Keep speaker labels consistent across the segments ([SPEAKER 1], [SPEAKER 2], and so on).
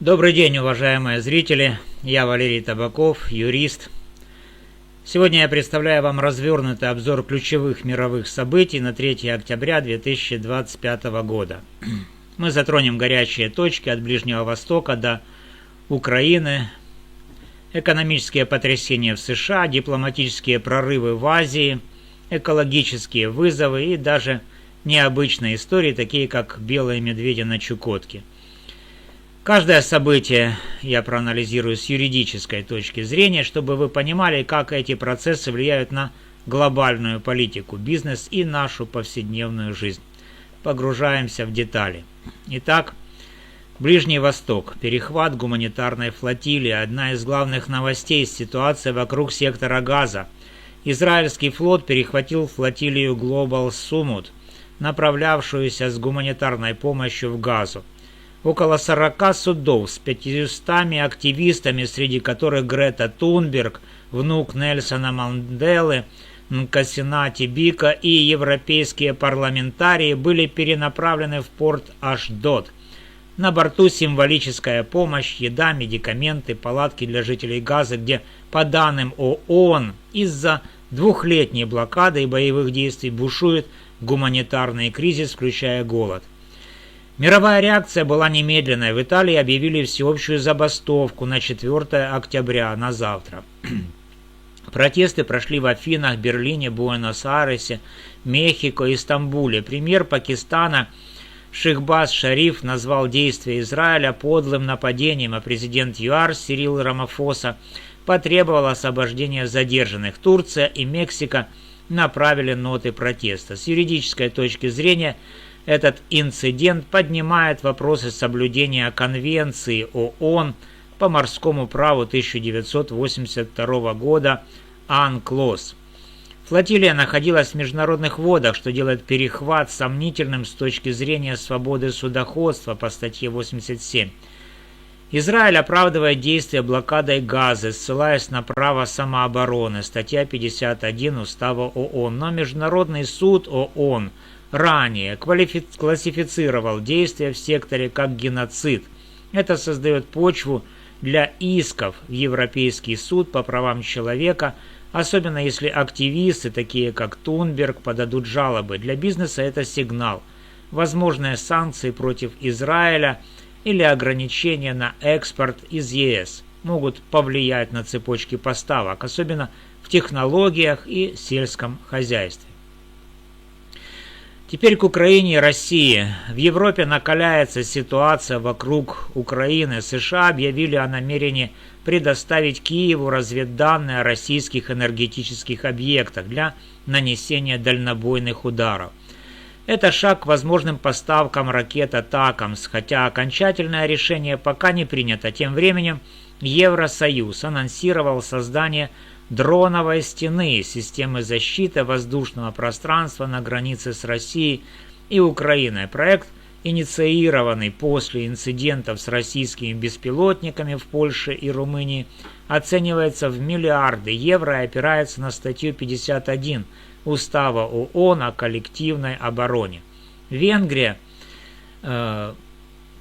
[SPEAKER 1] Добрый день, уважаемые зрители! Я Валерий Табаков, юрист. Сегодня я представляю вам развернутый обзор ключевых мировых событий на 3 октября 2025 года. Мы затронем горячие точки от Ближнего Востока до Украины, экономические потрясения в США, дипломатические прорывы в Азии, экологические вызовы и даже необычные истории, такие как белые медведи на Чукотке. Каждое событие я проанализирую с юридической точки зрения, чтобы вы понимали, как эти процессы влияют на глобальную политику, бизнес и нашу повседневную жизнь. Погружаемся в детали. Итак, Ближний Восток. Перехват гуманитарной флотилии. Одна из главных новостей – ситуация вокруг сектора Газа. Израильский флот перехватил флотилию Global Summit, направлявшуюся с гуманитарной помощью в Газу. Около 40 судов с 500 активистами, среди которых Грета Тунберг, внук Нельсона Манделы, Нкосина Тибика и европейские парламентарии, были перенаправлены в порт Ашдод. На борту символическая помощь, еда, медикаменты, палатки для жителей Газы, где, по данным ООН, из-за двухлетней блокады и боевых действий бушует гуманитарный кризис, включая голод. Мировая реакция была немедленной. В Италии объявили всеобщую забастовку на 4 октября, на завтра. Протесты прошли в Афинах, Берлине, Буэнос-Айресе, Мехико и Стамбуле. Премьер Пакистана Шехбаз Шариф назвал действия Израиля подлым нападением, а президент ЮАР Сирил Рамафоса потребовал освобождения задержанных. Турция и Мексика направили ноты протеста. С юридической точки зрения, этот инцидент поднимает вопросы соблюдения Конвенции ООН по морскому праву 1982 года АНКЛОС. Флотилия находилась в международных водах, что делает перехват сомнительным с точки зрения свободы судоходства по статье 87. Израиль оправдывает действия блокадой Газы, ссылаясь на право самообороны, статья 51 Устава ООН. Но Международный суд ООН ранее классифицировал действия в секторе как геноцид. Это создает почву для исков в Европейский суд по правам человека, особенно если активисты, такие как Тунберг, подадут жалобы. Для бизнеса это сигнал. Возможные санкции против Израиля или ограничения на экспорт из ЕС могут повлиять на цепочки поставок, особенно в технологиях и сельском хозяйстве. Теперь к Украине и России. В Европе накаляется ситуация вокруг Украины. США объявили о намерении предоставить Киеву разведданные о российских энергетических объектах для нанесения дальнобойных ударов. Это шаг к возможным поставкам ракет «Атакамс», хотя окончательное решение пока не принято. Тем временем Евросоюз анонсировал создание дроновой стены, системы защиты воздушного пространства на границе с Россией и Украиной. Проект, инициированный после инцидентов с российскими беспилотниками в Польше и Румынии, оценивается в миллиарды евро и опирается на статью 51 Устава ООН о коллективной обороне. Венгрия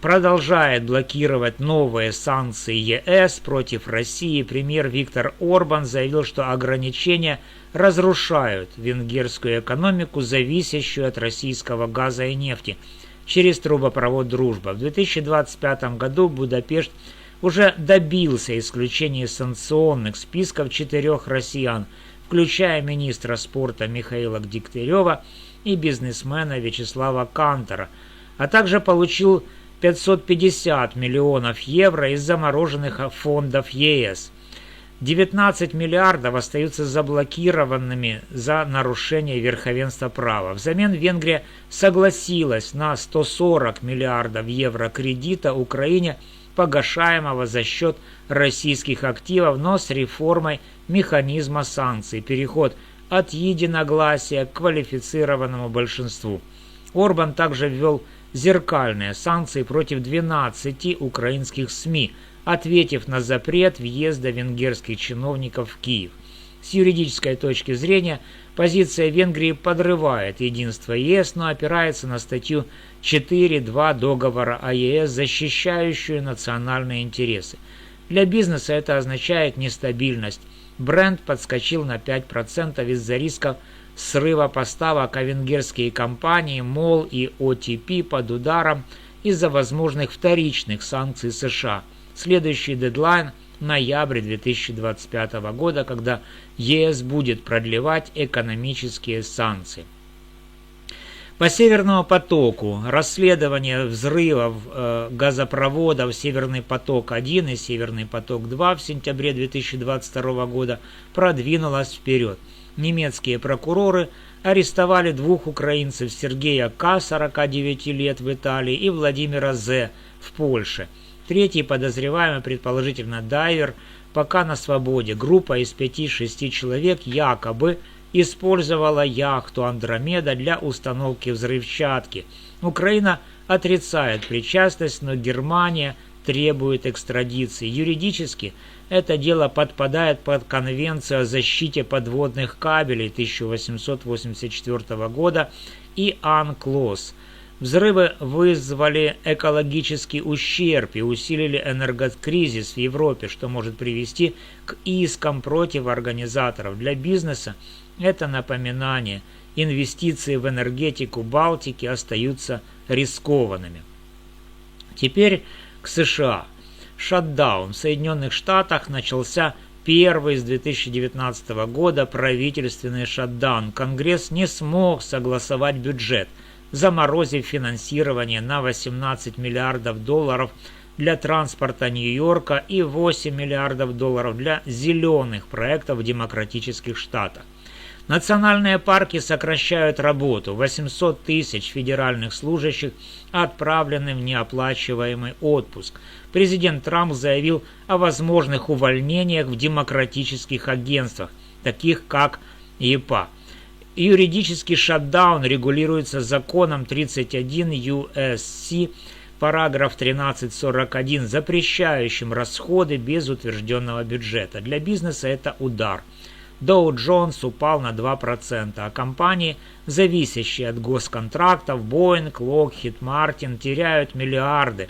[SPEAKER 1] продолжает блокировать новые санкции ЕС против России. Премьер Виктор Орбан заявил, что ограничения разрушают венгерскую экономику, зависящую от российского газа и нефти, через трубопровод «Дружба». В 2025 году Будапешт уже добился исключения из санкционных списков 4 россиян, включая министра спорта Михаила Дегтярева и бизнесмена Вячеслава Кантора, а также получил 550 миллионов евро из замороженных фондов ЕС. 19 миллиардов остаются заблокированными за нарушение верховенства права. Взамен Венгрия согласилась на 140 миллиардов евро кредита Украине, погашаемого за счет российских активов, но с реформой механизма санкций, переход от единогласия к квалифицированному большинству. Орбан также ввел зеркальные санкции против 12 украинских СМИ, ответив на запрет въезда венгерских чиновников в Киев. С юридической точки зрения, позиция Венгрии подрывает единство ЕС, но опирается на статью 4.2 договора о ЕС, защищающую национальные интересы. Для бизнеса это означает нестабильность. Бренд подскочил на 5% из-за рисков срыва поставок, а венгерские компании МОЛ и ОТП под ударом из-за возможных вторичных санкций США. Следующий дедлайн – ноябрь 2025 года, когда ЕС будет продлевать экономические санкции. По Северному потоку расследование взрывов газопроводов Северный поток-1 и Северный поток-2 в сентябре 2022 года продвинулось вперед. Немецкие прокуроры арестовали двух украинцев: Сергея К., 49 лет, в Италии, и Владимира З. в Польше. Третий подозреваемый, предположительно дайвер, пока на свободе. Группа из 5-6 человек якобы использовала яхту «Андромеда» для установки взрывчатки. Украина отрицает причастность, но Германия требует экстрадиции. Юридически это дело подпадает под Конвенцию о защите подводных кабелей 1884 года и АНКЛОС. Взрывы вызвали экологический ущерб и усилили энергокризис в Европе, что может привести к искам против организаторов. Для бизнеса это напоминание: инвестиции в энергетику Балтики остаются рискованными. Теперь к США. Шатдаун в Соединенных Штатах начался первый с 2019 года правительственный шатдаун. Конгресс не смог согласовать бюджет, заморозив финансирование на 18 миллиардов долларов для транспорта Нью-Йорка и 8 миллиардов долларов для зеленых проектов в демократических штатах. Национальные парки сокращают работу. 800 тысяч федеральных служащих отправлены в неоплачиваемый отпуск. Президент Трамп заявил о возможных увольнениях в демократических агентствах, таких как ЕПА. Юридический шатдаун регулируется законом 31 USC, параграф 1341, запрещающим расходы без утвержденного бюджета. Для бизнеса это удар. Dow Jones упал на 2%, а компании, зависящие от госконтрактов, Boeing, Lockheed Martin, теряют миллиарды.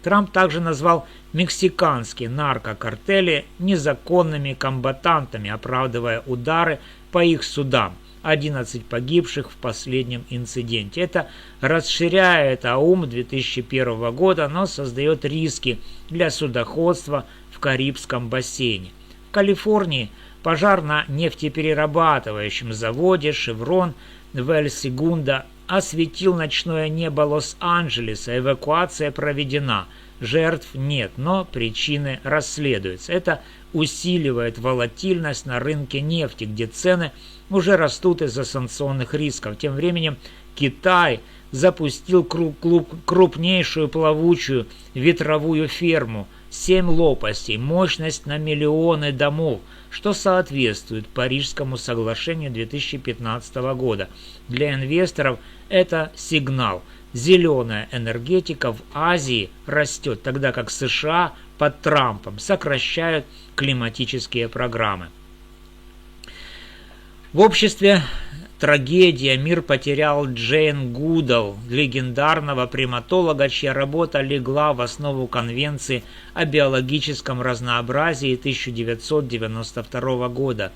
[SPEAKER 1] Трамп также назвал мексиканские наркокартели незаконными комбатантами, оправдывая удары по их судам. 11 погибших в последнем инциденте. Это расширяет АУМ 2001 года, но создает риски для судоходства в Карибском бассейне. В Калифорнии пожар на нефтеперерабатывающем заводе «Шеврон» в Эль-Сегундо осветил ночное небо Лос-Анджелеса. Эвакуация проведена. Жертв нет, но причины расследуются. Это усиливает волатильность на рынке нефти, где цены уже растут из-за санкционных рисков. Тем временем Китай запустил крупнейшую плавучую ветровую ферму. 7 лопастей, мощность на миллионы домов, что соответствует Парижскому соглашению 2015 года. Для инвесторов это сигнал. Зеленая энергетика в Азии растет, тогда как США под Трампом сокращают климатические программы. В обществе трагедия. Мир потерял Джейн Гудал, легендарного приматолога, чья работа легла в основу Конвенции о биологическом разнообразии 1992 года.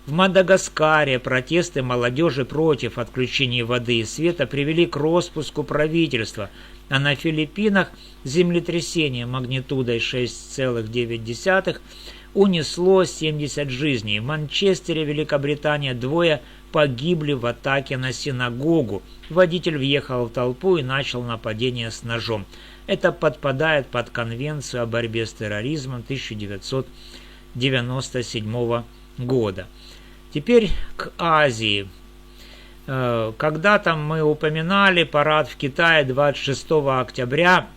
[SPEAKER 1] В Мадагаскаре протесты молодежи против отключения воды и света привели к распуску правительства, а на Филиппинах землетрясение магнитудой 6,9 унесло 70 жизней. В Манчестере, Великобритания, 2 погибли в атаке на синагогу. Водитель въехал в толпу и начал нападение с ножом. Это подпадает под Конвенцию о борьбе с терроризмом 1997 года. Теперь к Азии. Когда-то мы упоминали парад в Китае 26 октября,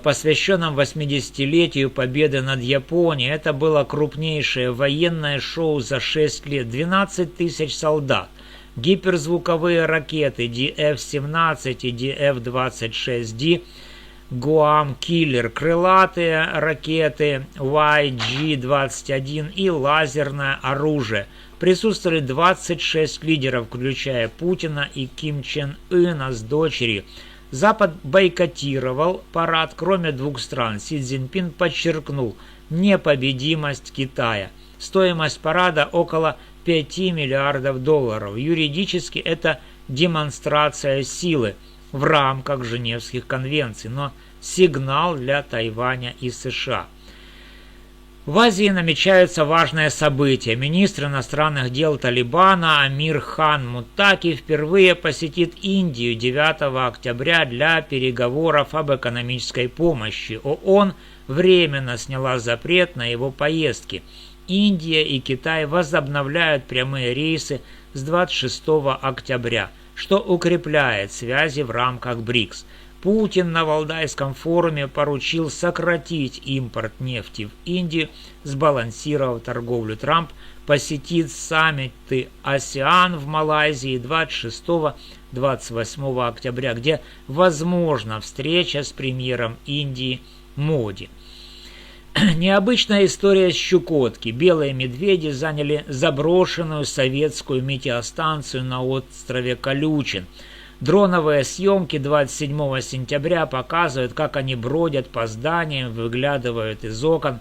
[SPEAKER 1] посвященном 80-летию победы над Японией. Это было крупнейшее военное шоу за 6 лет. 12 тысяч солдат, гиперзвуковые ракеты DF-17 и DF-26D, Guam Killer, крылатые ракеты YG-21 и лазерное оружие. Присутствовали 26 лидеров, включая Путина и Ким Чен Ына с дочерью. Запад бойкотировал парад, кроме двух стран. Си Цзиньпин подчеркнул непобедимость Китая. Стоимость парада около 5 миллиардов долларов. Юридически это демонстрация силы в рамках Женевских конвенций, но сигнал для Тайваня и США. В Азии намечаются важные события. Министр иностранных дел Талибана Амир Хан Муттаки впервые посетит Индию 9 октября для переговоров об экономической помощи. ООН временно сняла запрет на его поездки. Индия и Китай возобновляют прямые рейсы с 26 октября, что укрепляет связи в рамках БРИКС. Путин на Валдайском форуме поручил сократить импорт нефти в Индию, сбалансировав торговлю. Трамп посетит саммиты АСЕАН в Малайзии 26-28 октября, где возможна встреча с премьером Индии Моди. Необычная история с Чукотки. Белые медведи заняли заброшенную советскую метеостанцию на острове Колючин. Дроновые съемки 27 сентября показывают, как они бродят по зданиям, выглядывают из окон.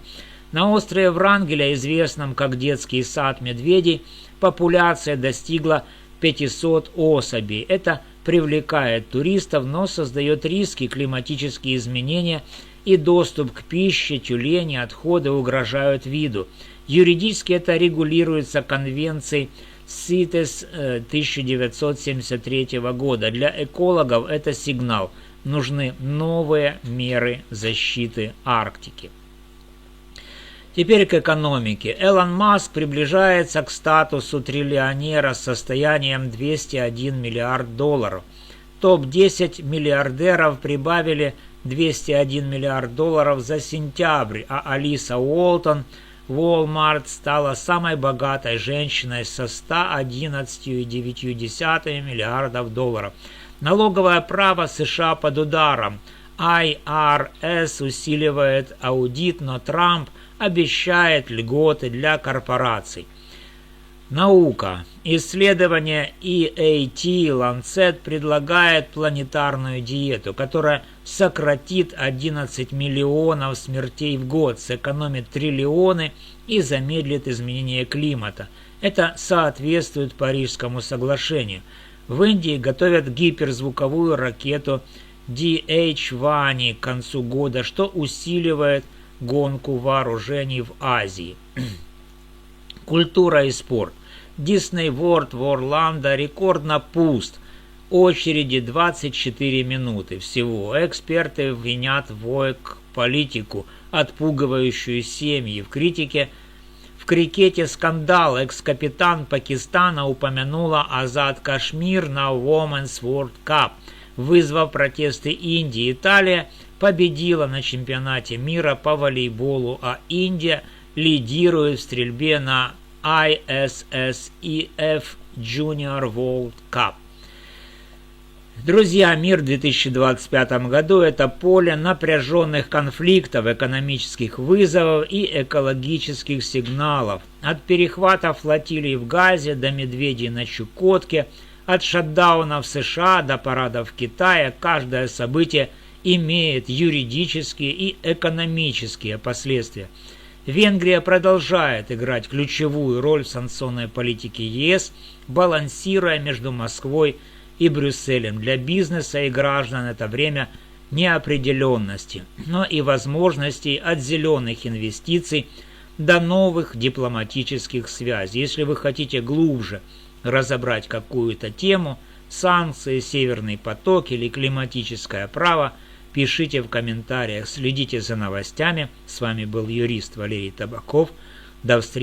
[SPEAKER 1] На острове Врангеля, известном как детский сад медведей, популяция достигла 500 особей. Это привлекает туристов, но создает риски. Климатические изменения и доступ к пище, тюлени, отходы угрожают виду. Юридически это регулируется конвенцией СИТЕС 1973 года. Для экологов это сигнал. Нужны новые меры защиты Арктики. Теперь к экономике. Элон Маск приближается к статусу триллионера с состоянием 201 миллиард долларов. Топ-10 миллиардеров прибавили 201 миллиард долларов за сентябрь, а Алиса Уолтон Walmart стала самой богатой женщиной со 111,9 миллиардов долларов. Налоговое право США под ударом. IRS усиливает аудит, но Трамп обещает льготы для корпораций. Наука. Исследование EAT Lancet предлагает планетарную диету, которая сократит 11 миллионов смертей в год, сэкономит триллионы и замедлит изменение климата. Это соответствует Парижскому соглашению. В Индии готовят гиперзвуковую ракету DH-1 к концу года, что усиливает гонку вооружений в Азии. Культура и спорт. Дисней Ворлд в Орландо рекордно пуст. Очереди 24 минуты всего. Эксперты винят в политику, отпугивающую семьи. В крикете скандал. Экс-капитан Пакистана упомянула Азад Кашмир на Women's World Cup, вызвав протесты Индии. Италия победила на чемпионате мира по волейболу, а Индия лидирует в стрельбе на ISSEF Junior World Cup. Друзья, мир в 2025 году – это поле напряженных конфликтов, экономических вызовов и экологических сигналов. От перехвата флотилии в Газе до медведей на Чукотке, от шатдауна в США до парада в Китае, каждое событие имеет юридические и экономические последствия. Венгрия продолжает играть ключевую роль в санкционной политике ЕС, балансируя между Москвой и Брюсселем. Для бизнеса и граждан это время неопределенности, но и возможностей от зеленых инвестиций до новых дипломатических связей. Если вы хотите глубже разобрать какую-то тему, санкции, Северный поток или климатическое право, пишите в комментариях, следите за новостями. С вами был юрист Валерий Табаков. До встречи.